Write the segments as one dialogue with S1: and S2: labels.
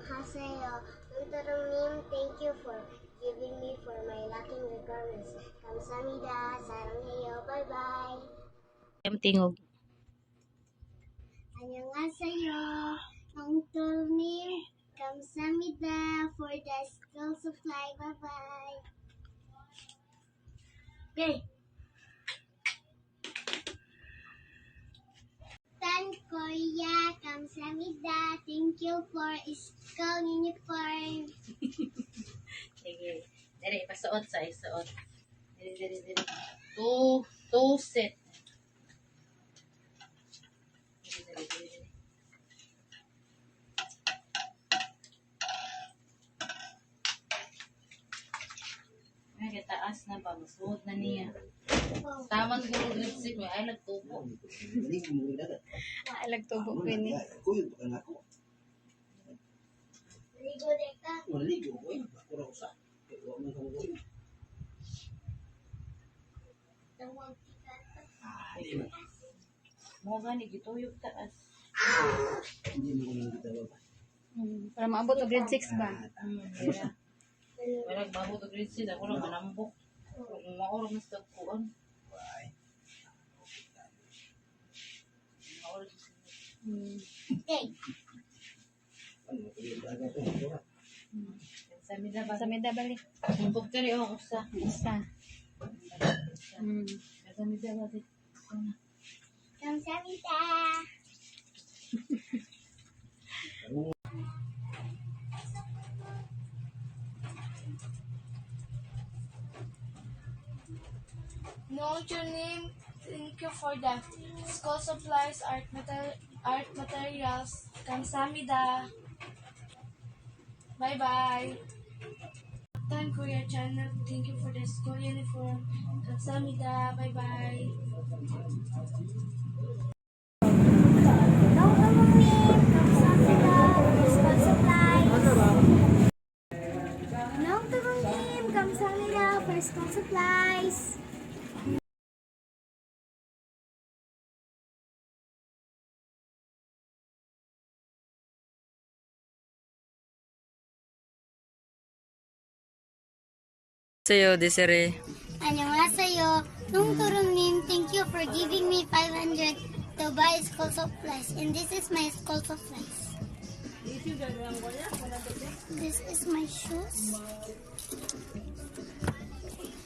S1: Annyeonghaseyo. Name, thank you for giving me for my lucky requirements. Kamsahamnida. Saranghayo. Bye-bye.
S2: Tingog.
S1: Annyeonghaseyo. Name, kamsahamnida for the school supply. Bye-bye. Okay. Korea, kamsahamnida. Thank you for school uniform.
S2: Sige. Dere, ipasuot sa isuot. Dere. Two set. Dere. Ay, taas na ba? Masuot na niya. Tama siguro grade 6. Ay, nagtubo.
S3: Alag tubo ko ini.
S1: Ligo deka.
S2: Mo gani gituyog taas.
S3: Para maabot og grade 6 ba?
S2: Yeah. Wala bago to grade 6 ako lang manambok. Kung maorong mas tagpuan.
S1: Okay.
S3: Sa mida balik.
S2: Sumpok ka rin ako sa.
S3: Isa.
S2: Kasamida ba di?
S1: Kamsahamnida.
S4: Note your name. Thank you for the school supplies, art materials. Kamsahamnida. Bye bye. Tan Korea channel. Thank you for the school uniform. Kamsahamnida. Bye bye.
S1: Kamsahamnida for school supplies.
S3: Sa'yo, Desiree.
S1: Annyeonghaseyo. Name, thank you for giving me 500 to buy school supplies. And this is my school supplies. This is my shoes.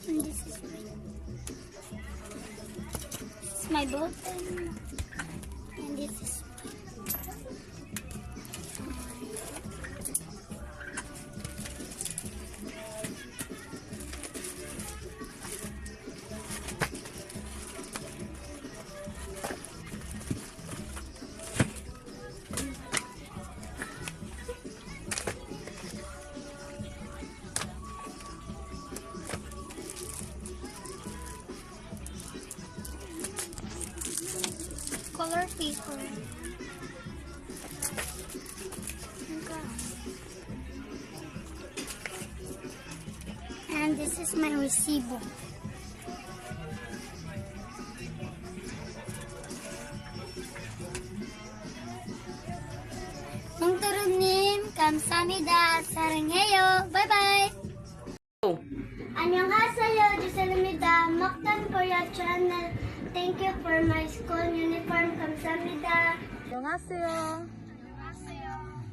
S1: And this is my button. And this is color paper. And this is my resibo. Name, kamsahamnida. Saranghayo. Bye-bye. Annyeonghaseyo. Jusalamnida. Maktan Korea channel. Thank you for my school uniform. Kamsahamnida.
S3: Annyeonghaseyo.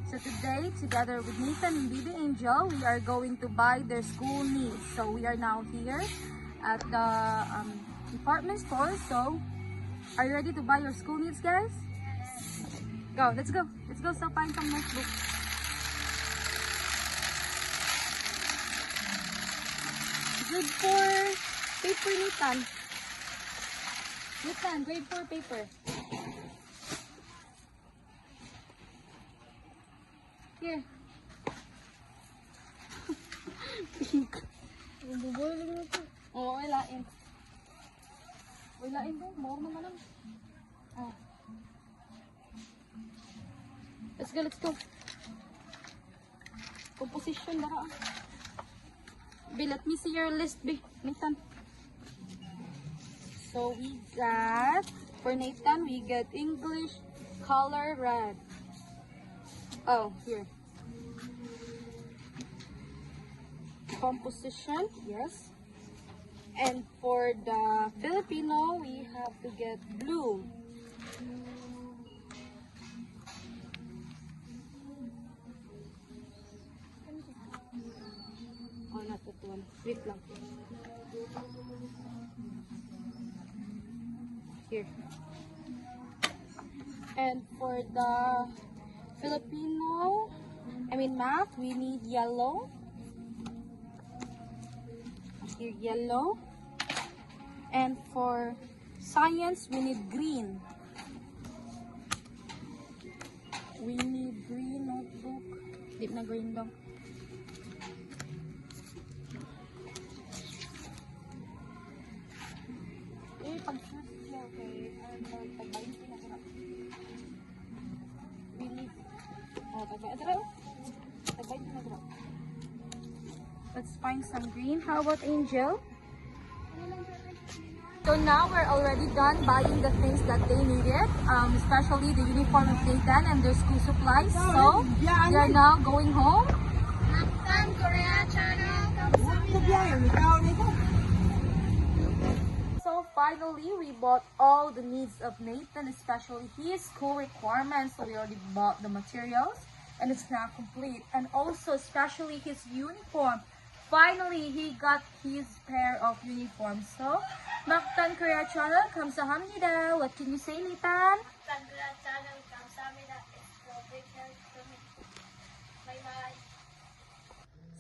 S3: So today, together with Nathan and Baby Angel, we are going to buy their school needs. So we are now here at the department store. So, are you ready to buy your school needs, guys? Go, let's go. Let's go so find some notebooks. Grade 4 paper, Nathan. Nathan, grade 4 paper. Here. Pink.
S4: Bubuling mo ito.
S3: Oo, walain. Walain ba? More naman lang. Oh. Let's go, let's go. Composition na ka. B, let me see your list, B. Nathan. So we got, for Nathan, we get English color red. Oh, here. composition, yes. And for the Filipino, we have to get blue. Oh, not that one. Wait lang. Here. And for the Filipino, math, we need yellow. Here, yellow. And for science, we need green. We need green notebook. Deep na green daw. Pag-choose siya, okay. Pag-bayin ko na sarap. We need... Oh, pag-bayin ko na sarap. Let's find some green. How about Angel? So now we're already done buying the things that they needed, especially the uniform of Nathan and their school supplies. So we are now going home.
S1: Mactan Korea channel.
S3: So finally, we bought all the needs of Nathan, especially his school requirements. So we already bought the materials and it's now complete. And also especially his uniform. Finally, he got his pair of uniforms. So, Mactan Korea channel, 감사합니다. What can you say, Nathan?
S4: Mactan Korea channel, 감사합니다. It's for big help to me. Bye bye.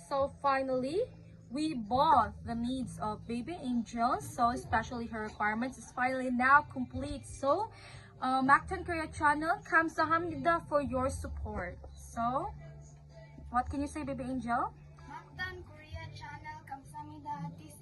S3: So finally, we bought the needs of baby Angel. So especially her requirements is finally now complete. So, Mactan Korea channel, 감사합니다 for your support. So, what can you say, baby Angel?
S4: Mactan Korea channel, 감사합니다. This